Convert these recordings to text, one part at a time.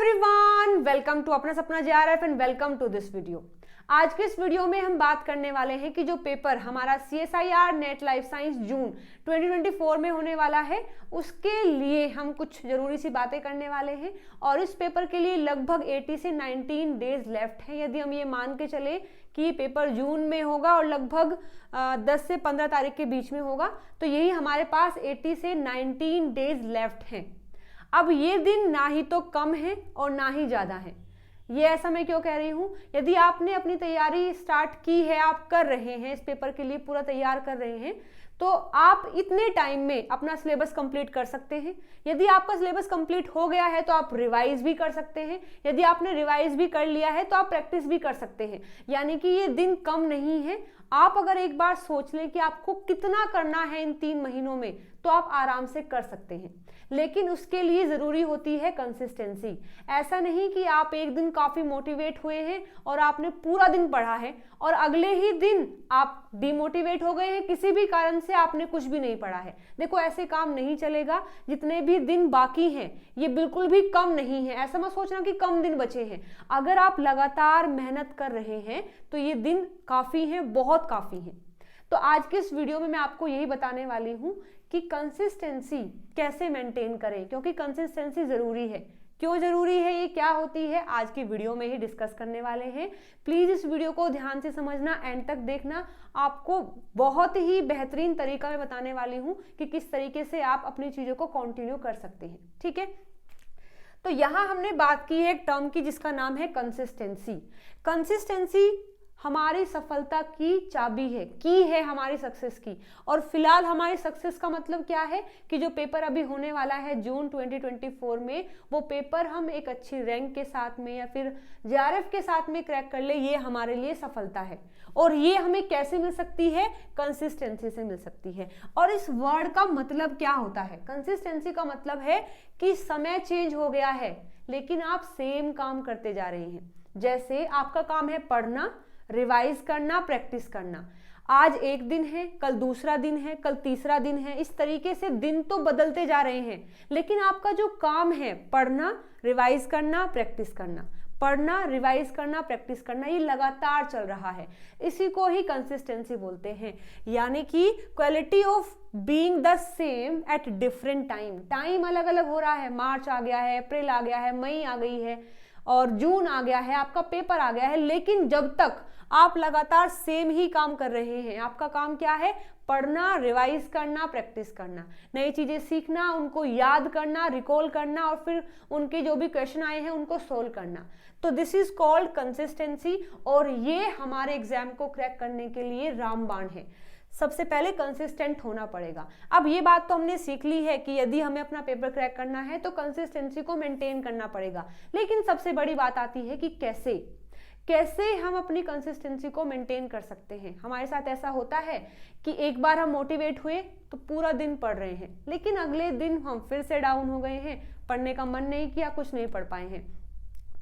Everyone, welcome to अपना सपना JRF and welcome to this video. आज के इस वीडियो में हम बात करने वाले हैं कि जो पेपर हमारा CSIR नेट लाइफ साइंस जून 2024 में होने वाला है उसके लिए हम कुछ जरूरी सी बातें करने वाले हैं। और इस पेपर के लिए लगभग 80 से 19 डेज लेफ्ट है। यदि हम ये मान के चले कि ये पेपर जून में होगा और लगभग 10 से 15 तारीख के बीच में होगा, तो यही हमारे पास 80 से 19 डेज लेफ्ट हैं। अब ये दिन ना ही तो कम है और ना ही ज़्यादा है। ये ऐसा मैं क्यों कह रही हूँ? यदि आपने अपनी तैयारी स्टार्ट की है, आप कर रहे हैं, इस पेपर के लिए पूरा तैयार कर रहे हैं, तो आप इतने टाइम में अपना सिलेबस कंप्लीट कर सकते हैं। यदि आपका सिलेबस कंप्लीट हो गया है तो आप रिवाइज भी कर सकते हैं। यदि आपने रिवाइज भी कर लिया है तो आप प्रैक्टिस भी कर सकते हैं। यानी कि ये दिन कम नहीं है। आप अगर एक बार सोच लें कि आपको कितना करना है इन 3 महीनों में, तो आप आराम से कर सकते हैं। लेकिन उसके लिए ज़रूरी होती है कंसिस्टेंसी। ऐसा नहीं कि आप एक दिन काफ़ी मोटिवेट हुए हैं और आपने पूरा दिन पढ़ा है और अगले ही दिन आप डिमोटिवेट हो गए हैं, किसी भी कारण से आपने कुछ भी नहीं पढ़ा है। देखो, ऐसे काम नहीं चलेगा। जितने भी दिन बाकी हैं ये बिल्कुल भी कम नहीं है। ऐसा मत सोचना कि कम दिन बचे हैं। अगर आप लगातार मेहनत कर रहे हैं तो ये दिन काफ़ी हैं, बहुत काफ़ी हैं। तो आज के इस वीडियो में मैं आपको यही बताने वाली हूँ कि कंसिस्टेंसी कैसे मेंटेन करें, क्योंकि कंसिस्टेंसी ज़रूरी है। क्यों ज़रूरी है, ये क्या होती है, आज की वीडियो में ही डिस्कस करने वाले हैं। प्लीज़ इस वीडियो को ध्यान से समझना, एंड तक देखना। आपको बहुत ही बेहतरीन तरीका मैं बताने वाली हूँ कि किस तरीके से आप अपनी चीज़ों को कंटिन्यू कर सकते हैं। ठीक है, तो यहाँ हमने बात की है एक टर्म की जिसका नाम है कंसिस्टेंसी। कंसिस्टेंसी हमारी सफलता की चाबी है, की है हमारी सक्सेस की। और फिलहाल हमारी सक्सेस का मतलब क्या है कि जो पेपर अभी होने वाला है जून 2024 में, वो पेपर हम एक अच्छी रैंक के साथ में या फिर जेआरएफ के साथ में क्रैक कर ले, ये हमारे लिए सफलता है। और ये हमें कैसे मिल सकती है? कंसिस्टेंसी से मिल सकती है। और इस वर्ड का मतलब क्या होता है? कंसिस्टेंसी का मतलब है कि समय चेंज हो गया है लेकिन आप सेम काम करते जा रहे हैं। जैसे आपका काम है पढ़ना, रिवाइज करना, प्रैक्टिस करना। आज एक दिन है, कल दूसरा दिन है, कल तीसरा दिन है। इस तरीके से दिन तो बदलते जा रहे हैं, लेकिन आपका जो काम है पढ़ना, रिवाइज करना, प्रैक्टिस करना, पढ़ना, रिवाइज करना, प्रैक्टिस करना, ये लगातार चल रहा है। इसी को ही कंसिस्टेंसी बोलते हैं। यानी कि quality of being the same at different time. Time अलग अलग हो रहा है। मार्च आ गया है, अप्रैल आ गया है, मई आ गई है और जून आ गया है, आपका पेपर आ गया है, लेकिन जब तक आप लगातार सेम ही काम कर रहे हैं। आपका काम क्या है? पढ़ना, रिवाइज करना, प्रैक्टिस करना, नई चीजें सीखना, उनको याद करना, रिकॉल करना और फिर उनके जो भी क्वेश्चन आए हैं उनको सोल्व करना। तो दिस इज कॉल्ड कंसिस्टेंसी। और ये हमारे एग्जाम को क्रैक करने के लिए रामबाण है। सबसे पहले कंसिस्टेंट होना पड़ेगा। अब ये बात तो हमने सीख ली है कि यदि हमें अपना पेपर क्रैक करना है तो कंसिस्टेंसी को मेंटेन करना पड़ेगा। लेकिन सबसे बड़ी बात आती है कि कैसे हम अपनी कंसिस्टेंसी को मेंटेन कर सकते हैं। हमारे साथ ऐसा होता है कि एक बार हम मोटिवेट हुए तो पूरा दिन पढ़ रहे हैं, लेकिन अगले दिन हम फिर से डाउन हो गए हैं, पढ़ने का मन नहीं किया, कुछ नहीं पढ़ पाए हैं।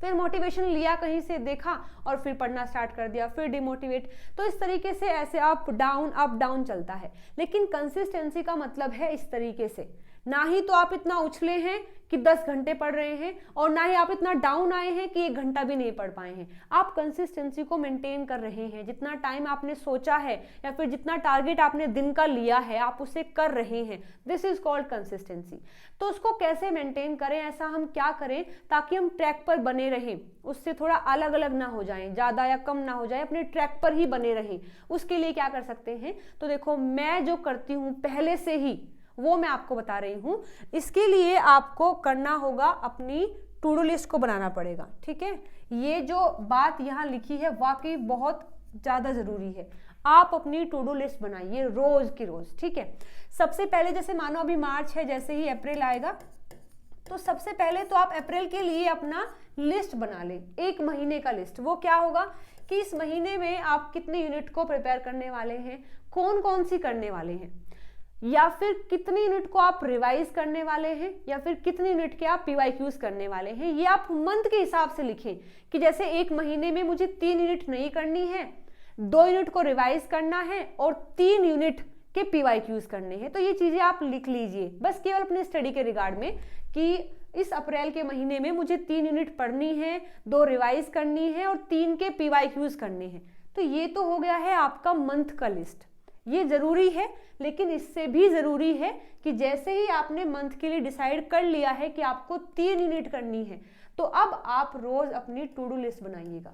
फिर मोटिवेशन लिया, कहीं से देखा और फिर पढ़ना स्टार्ट कर दिया, फिर डिमोटिवेट। तो इस तरीके से ऐसे अप डाउन चलता है। लेकिन कंसिस्टेंसी का मतलब है इस तरीके से, ना ही तो आप इतना उछले हैं कि 10 घंटे पढ़ रहे हैं और ना ही आप इतना डाउन आए हैं कि 1 घंटा भी नहीं पढ़ पाए हैं। आप कंसिस्टेंसी को मेंटेन कर रहे हैं। जितना टाइम आपने सोचा है या फिर जितना टारगेट आपने दिन का लिया है, आप उसे कर रहे हैं। This is called consistency. तो उसको कैसे मेंटेन करें, ऐसा हम क्या करें ताकि हम ट्रैक पर बने रहें, उससे थोड़ा अलग अलग ना हो जाएं, ज़्यादा या कम ना हो जाए, अपने ट्रैक पर ही बने रहें। उसके लिए क्या कर सकते हैं? तो देखो, मैं जो करती हूँ पहले से ही वो मैं आपको बता रही हूं। इसके लिए आपको करना होगा, अपनी टू डू लिस्ट को बनाना पड़ेगा। ठीक है, ये जो बात यहाँ लिखी है वाकई बहुत ज़्यादा ज़रूरी है। आप अपनी टू डू लिस्ट बनाइए रोज़ की रोज़। ठीक है, सबसे पहले जैसे मानो अभी मार्च है, जैसे ही अप्रैल आएगा तो सबसे पहले तो आप अप्रैल के लिए अपना लिस्ट बना लें, 1 महीने का लिस्ट। वो क्या होगा कि इस महीने में आप कितने यूनिट को प्रिपेयर करने वाले हैं, कौन कौन सी करने वाले हैं, या फिर कितनी यूनिट को आप रिवाइज करने वाले हैं, या फिर कितनी यूनिट के आप PYQs करने वाले हैं। ये आप मंथ के हिसाब से लिखें कि जैसे 1 महीने में मुझे 3 यूनिट नहीं करनी है, 2 यूनिट को रिवाइज करना है और 3 यूनिट के PYQs करने हैं। तो ये चीज़ें आप लिख लीजिए बस केवल अपने स्टडी के रिगार्ड में कि इस अप्रैल के महीने में मुझे 3 यूनिट पढ़नी है, 2 रिवाइज करनी है और 3 के PYQs करने हैं। तो ये तो हो गया है आपका मंथ का लिस्ट। ये ज़रूरी है, लेकिन इससे भी ज़रूरी है कि जैसे ही आपने मंथ के लिए डिसाइड कर लिया है कि आपको 3 यूनिट करनी है, तो अब आप रोज़ अपनी टू डू लिस्ट बनाइएगा,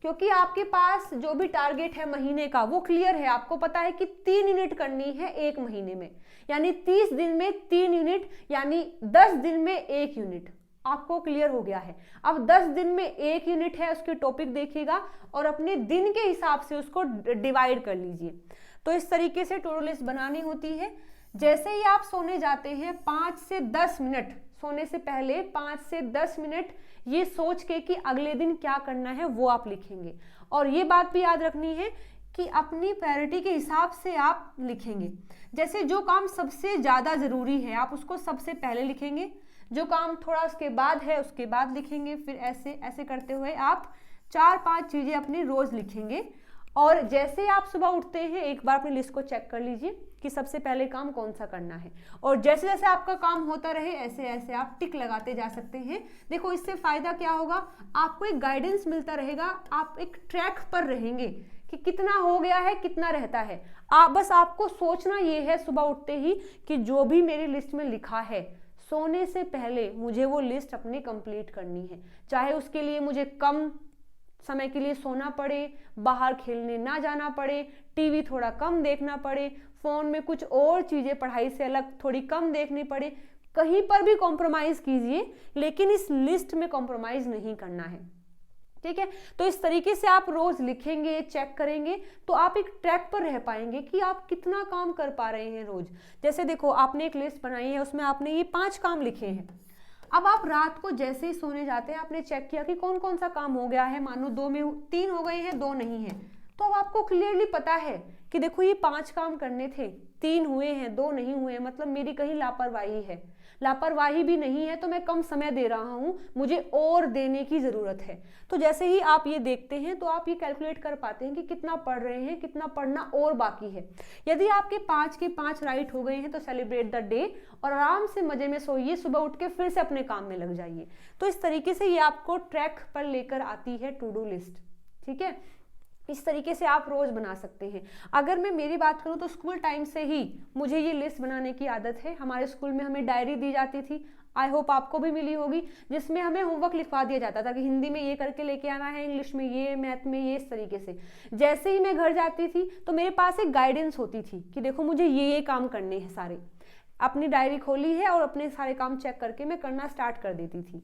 क्योंकि आपके पास जो भी टारगेट है महीने का वो क्लियर है। आपको पता है कि 3 यूनिट करनी है एक महीने में, यानी 30 दिन में 3 यूनिट, यानी 10 दिन में 1 यूनिट। आपको क्लियर हो गया है। अब 10 दिन में 1 यूनिट है, उसके टॉपिक देखिएगा और अपने दिन के हिसाब से उसको डिवाइड कर लीजिए। तो इस तरीके से टू डू लिस्ट बनानी होती है। जैसे ही आप सोने जाते हैं 5 से 10 मिनट, सोने से पहले 5 से 10 मिनट ये सोच के कि अगले दिन क्या करना है वो आप लिखेंगे। और ये बात भी याद रखनी है कि अपनी प्रायोरिटी के हिसाब से आप लिखेंगे। जैसे जो काम सबसे ज़्यादा ज़रूरी है आप उसको सबसे पहले लिखेंगे, जो काम थोड़ा उसके बाद है उसके बाद लिखेंगे, फिर ऐसे ऐसे करते हुए आप 4-5 चीज़ें अपनी रोज़ लिखेंगे। और जैसे आप सुबह उठते हैं एक बार अपनी लिस्ट को चेक कर लीजिए कि सबसे पहले काम कौन सा करना है, और जैसे जैसे आपका काम होता रहे ऐसे ऐसे आप टिक लगाते जा सकते हैं। देखो इससे फ़ायदा क्या होगा, आपको एक गाइडेंस मिलता रहेगा, आप एक ट्रैक पर रहेंगे कि कितना हो गया है कितना रहता है। बस आपको सोचना ये है सुबह उठते ही कि जो भी मेरी लिस्ट में लिखा है सोने से पहले मुझे वो लिस्ट अपनी कंप्लीट करनी है, चाहे उसके लिए मुझे कम समय के लिए सोना पड़े, बाहर खेलने ना जाना पड़े, टीवी थोड़ा कम देखना पड़े, फोन में कुछ और चीजें पढ़ाई से अलग थोड़ी कम देखनी पड़े, कहीं पर भी कॉम्प्रोमाइज कीजिए, लेकिन इस लिस्ट में कॉम्प्रोमाइज नहीं करना है। ठीक है, तो इस तरीके से आप रोज लिखेंगे, चेक करेंगे, तो आप एक ट्रैक पर रह पाएंगे कि आप कितना काम कर पा रहे हैं रोज। जैसे देखो आपने एक लिस्ट बनाई है, उसमें आपने ये 5 काम लिखे हैं। अब आप रात को जैसे ही सोने जाते हैं आपने चेक किया कि कौन कौन सा काम हो गया है, मानो 2 में 3 हो गए हैं 2 नहीं है, तो अब आपको क्लियरली पता है कि देखो ये 5 काम करने थे, 3 हुए हैं 2 नहीं हुए, मतलब मेरी कहीं लापरवाही है। लापरवाही भी नहीं है तो मैं कम समय दे रहा हूं, मुझे और देने की जरूरत है। तो जैसे ही आप ये देखते हैं तो आप ये कैलकुलेट कर पाते हैं कि कितना पढ़ रहे हैं, कितना पढ़ना और बाकी है। यदि आपके 5 के 5 राइट हो गए हैं तो सेलिब्रेट द डे और आराम से मजे में सोइए, सुबह उठ के फिर से अपने काम में लग जाइए। तो इस तरीके से ये आपको ट्रैक पर लेकर आती है टू डू लिस्ट। ठीक है, इस तरीके से आप रोज बना सकते हैं। अगर मैं मेरी बात करूं तो स्कूल टाइम से ही मुझे ये लिस्ट बनाने की आदत है। हमारे स्कूल में हमें डायरी दी जाती थी, आई होप आपको भी मिली होगी, जिसमें हमें होमवर्क लिखवा दिया जाता था कि हिंदी में ये करके लेके आना है, इंग्लिश में ये, मैथ में ये, इस तरीके से। जैसे ही मैं घर जाती थी तो मेरे पास एक गाइडेंस होती थी कि देखो मुझे ये काम करने हैं सारे। अपनी डायरी खोली है और अपने सारे काम चेक करके मैं करना स्टार्ट कर देती थी।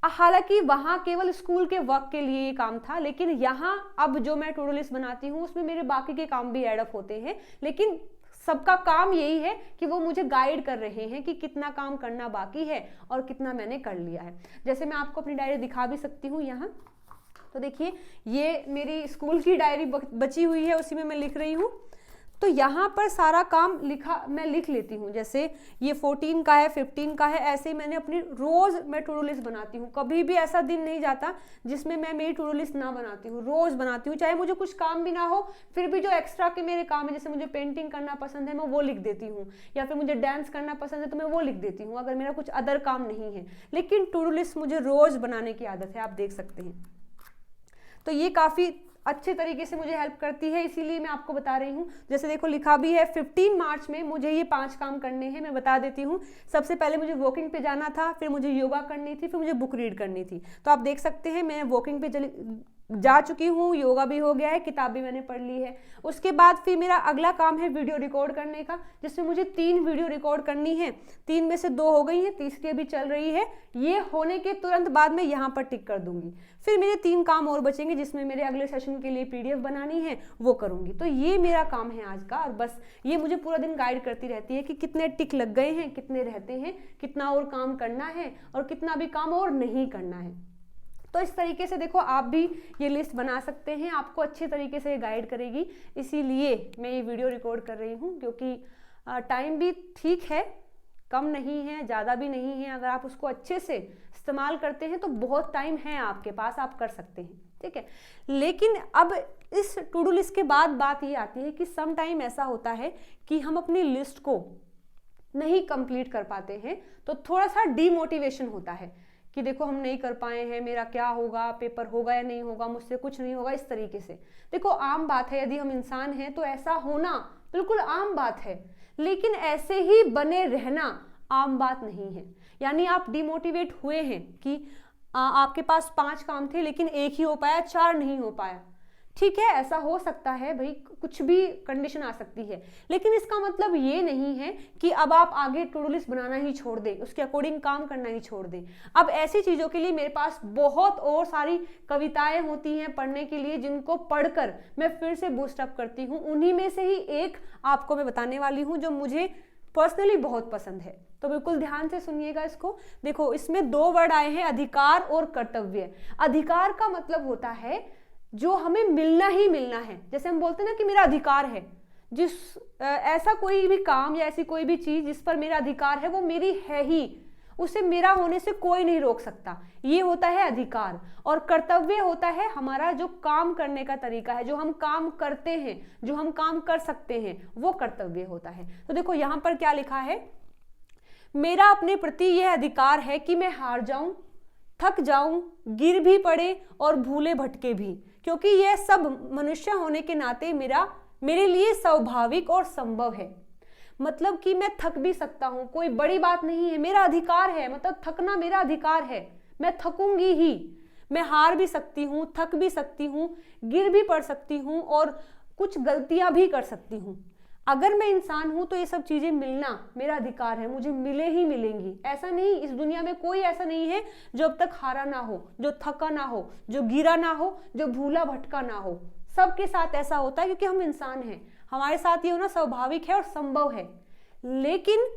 हालांकि वहां केवल स्कूल के वर्क के लिए ये काम था, लेकिन यहाँ अब जो मैं टू डू लिस्ट बनाती हूँ उसमें मेरे बाकी के काम भी ऐड अप होते हैं, लेकिन सबका काम यही है कि वो मुझे गाइड कर रहे हैं कि कितना काम करना बाकी है और कितना मैंने कर लिया है। जैसे मैं आपको अपनी डायरी दिखा भी सकती हूँ यहाँ, तो देखिए ये मेरी स्कूल की डायरी बची हुई है, उसी में मैं लिख रही हूँ। तो यहाँ पर सारा काम मैं लिख लेती हूँ। जैसे ये 14 का है, 15 का है, ऐसे ही मैंने अपनी रोज मैं टू डू लिस्ट बनाती हूँ। कभी भी ऐसा दिन नहीं जाता जिसमें मैं मेरी टू डू लिस्ट ना बनाती हूँ, रोज बनाती हूँ। चाहे मुझे कुछ काम भी ना हो, फिर भी जो एक्स्ट्रा के मेरे काम है, जैसे मुझे पेंटिंग करना पसंद है मैं वो लिख देती हूँ, या फिर मुझे डांस करना पसंद है तो मैं वो लिख देती हूँ, अगर मेरा कुछ अदर काम नहीं है। लेकिन टू डू लिस्ट मुझे रोज बनाने की आदत है, आप देख सकते हैं। तो ये काफ़ी अच्छे तरीके से मुझे हेल्प करती है, इसीलिए मैं आपको बता रही हूँ। जैसे देखो लिखा भी है 15 मार्च में मुझे ये 5 काम करने हैं। मैं बता देती हूँ, सबसे पहले मुझे वॉकिंग पे जाना था, फिर मुझे योगा करनी थी, फिर मुझे बुक रीड करनी थी। तो आप देख सकते हैं मैं वॉकिंग पे जा चुकी हूँ, योगा भी हो गया है, किताब भी मैंने पढ़ ली है। उसके बाद फिर मेरा अगला काम है वीडियो रिकॉर्ड करने का, जिसमें मुझे 3 वीडियो रिकॉर्ड करनी है। 3 में से 2 हो गई हैं, तीसरी अभी चल रही है। ये होने के तुरंत बाद मैं यहाँ पर टिक कर दूंगी। फिर मेरे 3 काम और बचेंगे, जिसमें मेरे अगले सेशन के लिए PDF बनानी है, वो करूंगी। तो ये मेरा काम है आज का, और बस ये मुझे पूरा दिन गाइड करती रहती है कि कितने टिक लग गए हैं, कितने रहते हैं, कितना और काम करना है और कितना भी काम और नहीं करना है। तो इस तरीके से देखो आप भी ये लिस्ट बना सकते हैं, आपको अच्छे तरीके से गाइड करेगी। इसीलिए मैं ये वीडियो रिकॉर्ड कर रही हूँ, क्योंकि टाइम भी ठीक है, कम नहीं है, ज़्यादा भी नहीं है। अगर आप उसको अच्छे से इस्तेमाल करते हैं तो बहुत टाइम है आपके पास, आप कर सकते हैं। ठीक है। लेकिन अब इस टू डू लिस्ट के बाद बात ये आती है कि सम टाइम ऐसा होता है कि हम अपनी लिस्ट को नहीं कंप्लीट कर पाते हैं, तो थोड़ा सा डीमोटिवेशन होता है कि देखो हम नहीं कर पाए हैं, मेरा क्या होगा, पेपर होगा या नहीं होगा, मुझसे कुछ नहीं होगा, इस तरीके से। देखो आम बात है, यदि हम इंसान हैं तो ऐसा होना बिल्कुल आम बात है, लेकिन ऐसे ही बने रहना आम बात नहीं है। यानी आप डिमोटिवेट हुए हैं कि आपके पास 5 काम थे लेकिन 1 ही हो पाया, 4 नहीं हो पाया। ठीक है, ऐसा हो सकता है भाई, कुछ भी कंडीशन आ सकती है, लेकिन इसका मतलब ये नहीं है कि अब आप आगे टू डू लिस्ट बनाना ही छोड़ दें, उसके अकॉर्डिंग काम करना ही छोड़ दें। अब ऐसी चीज़ों के लिए मेरे पास बहुत और सारी कविताएं होती हैं पढ़ने के लिए, जिनको पढ़कर मैं फिर से बूस्ट अप करती हूँ। उन्हीं में से ही एक आपको मैं बताने वाली हूँ जो मुझे पर्सनली बहुत पसंद है, तो बिल्कुल ध्यान से सुनिएगा इसको। देखो इसमें 2 वर्ड आए हैं, अधिकार और कर्तव्य। अधिकार का मतलब होता है जो हमें मिलना ही मिलना है। जैसे हम बोलते हैं ना कि मेरा अधिकार है, जिस ऐसा कोई भी काम या ऐसी कोई भी चीज जिस पर मेरा अधिकार है वो मेरी है ही, उसे मेरा होने से कोई नहीं रोक सकता, ये होता है अधिकार। और कर्तव्य होता है हमारा जो काम करने का तरीका है, जो हम काम करते हैं, जो हम काम कर सकते हैं, वो कर्तव्य होता है। तो देखो यहाँ पर क्या लिखा है, मेरा अपने प्रति यह अधिकार है कि मैं हार जाऊं, थक जाऊं, गिर भी पड़े और भूले भटके भी, क्योंकि यह सब मनुष्य होने के नाते मेरे लिए स्वाभाविक और संभव है। मतलब कि मैं थक भी सकता हूं, कोई बड़ी बात नहीं है, मेरा अधिकार है, मतलब थकना मेरा अधिकार है, मैं थकूंगी ही। मैं हार भी सकती हूं, थक भी सकती हूं, गिर भी पड़ सकती हूं और कुछ गलतियां भी कर सकती हूं। अगर मैं इंसान हूं तो ये सब चीजें मिलना मेरा अधिकार है, मुझे मिले ही मिलेंगी। ऐसा नहीं, इस दुनिया में कोई ऐसा नहीं है जो अब तक हारा ना हो, जो थका ना हो, जो गिरा ना हो, जो भूला भटका ना हो। सबके साथ ऐसा होता है क्योंकि हम इंसान हैं, हमारे साथ ये होना स्वाभाविक है और संभव है। लेकिन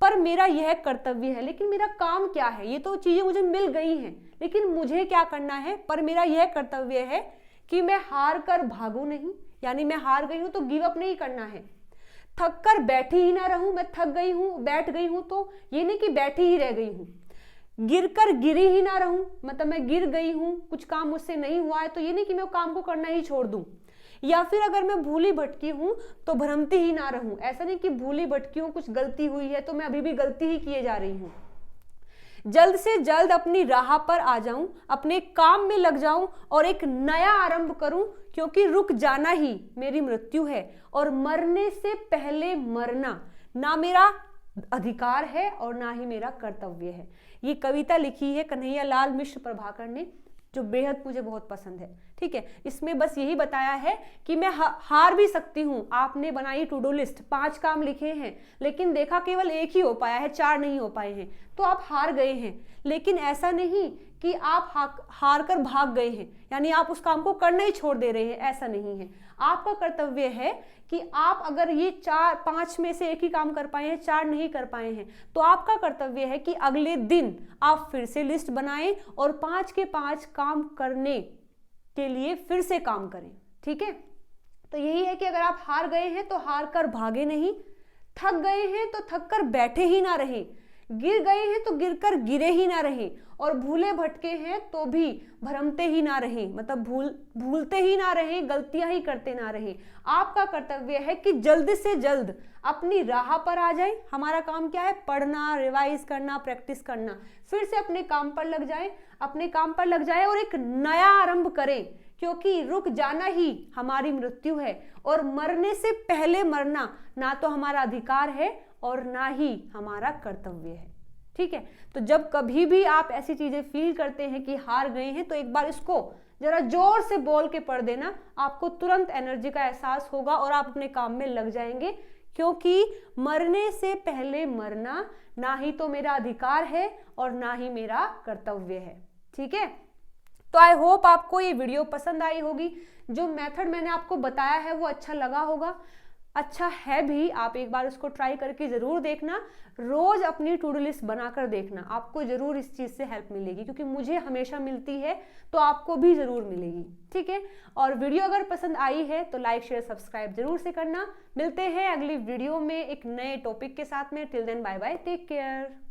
पर मेरा यह कर्तव्य है, लेकिन मेरा काम क्या है, ये तो चीजें मुझे मिल गई हैं, लेकिन मुझे क्या करना है, पर मेरा यह कर्तव्य है कि मैं हार कर भागू नहीं। यानी मैं हार गई हूं तो गिव अप नहीं करना है, थक कर बैठी ही ना रहूं। मैं थक गई हूं, बैठ गई हूं तो ये नहीं कि बैठी ही रह गई हूं। गिर कर गिरी ही ना रहूं, मतलब मैं गिर गई हूं, कुछ काम मुझसे नहीं हुआ है तो ये नहीं कि मैं काम को करना ही छोड़ दूं। या फिर अगर मैं भूली भटकी हूं तो भ्रमती ही ना रहूं। ऐसा नहीं कि भूली भटकी हूं, कुछ गलती हुई है तो मैं अभी भी गलती ही किए जा रही हूं। जल्द से जल्द अपनी राह पर आ जाऊं, अपने काम में लग जाऊं और एक नया आरंभ करूं, क्योंकि रुक जाना ही मेरी मृत्यु है और मरने से पहले मरना ना मेरा अधिकार है और ना ही मेरा कर्तव्य है। ये कविता लिखी है कन्हैया लाल मिश्र प्रभाकर ने, जो बेहद मुझे बहुत पसंद है। ठीक है, इसमें बस यही बताया है कि मैं हार भी सकती हूँ। आपने बनाई टू डू लिस्ट, 5 काम लिखे हैं, लेकिन देखा केवल 1 ही हो पाया है, 4 नहीं हो पाए हैं, तो आप हार गए हैं। लेकिन ऐसा नहीं कि आप हार कर भाग गए हैं, यानी आप उस काम को करना ही छोड़ दे रहे हैं, ऐसा नहीं है। आपका कर्तव्य है कि आप अगर ये 4-5 में से 1 ही काम कर पाए हैं, 4 नहीं कर पाए हैं, तो आपका कर्तव्य है कि अगले दिन आप फिर से लिस्ट बनाएं और 5 के 5 काम करने के लिए फिर से काम करें। ठीक है, तो यही है कि अगर आप हार गए हैं तो हार कर भागे नहीं, थक गए हैं तो थक कर बैठे ही ना रहें, गिर गए हैं तो गिर कर गिरे ही ना रहें, और भूले भटके हैं तो भी भ्रमते ही ना रहें, मतलब भूलते ही ना रहें, गलतियां ही करते ना रहें। आपका कर्तव्य है कि जल्द से जल्द अपनी राह पर आ जाए। हमारा काम क्या है, पढ़ना, रिवाइज करना, प्रैक्टिस करना, फिर से अपने काम पर लग जाए, अपने काम पर लग जाए और एक नया आरंभ करें, क्योंकि रुक जाना ही हमारी मृत्यु है और मरने से पहले मरना ना तो हमारा अधिकार है और ना ही हमारा कर्तव्य है। ठीक है, तो जब कभी भी आप ऐसी चीजें फील करते हैं कि हार गए हैं, तो एक बार इसको जरा जोर से बोल के पढ़ देना, आपको तुरंत एनर्जी का एहसास होगा और आप अपने काम में लग जाएंगे। क्योंकि मरने से पहले मरना ना ही तो मेरा अधिकार है और ना ही मेरा कर्तव्य है। ठीक है, तो आई होप आपको ये वीडियो पसंद आई होगी। जो मेथड मैंने आपको बताया है वो अच्छा लगा होगा, अच्छा है भी। आप एक बार उसको ट्राई करके जरूर देखना, रोज अपनी टू डू लिस्ट बनाकर देखना, आपको जरूर इस चीज से हेल्प मिलेगी, क्योंकि मुझे हमेशा मिलती है तो आपको भी जरूर मिलेगी। ठीक है, और वीडियो अगर पसंद आई है तो लाइक शेयर सब्सक्राइब जरूर से करना। मिलते हैं अगली वीडियो में एक नए टॉपिक के साथ में। Till then bye bye, take care.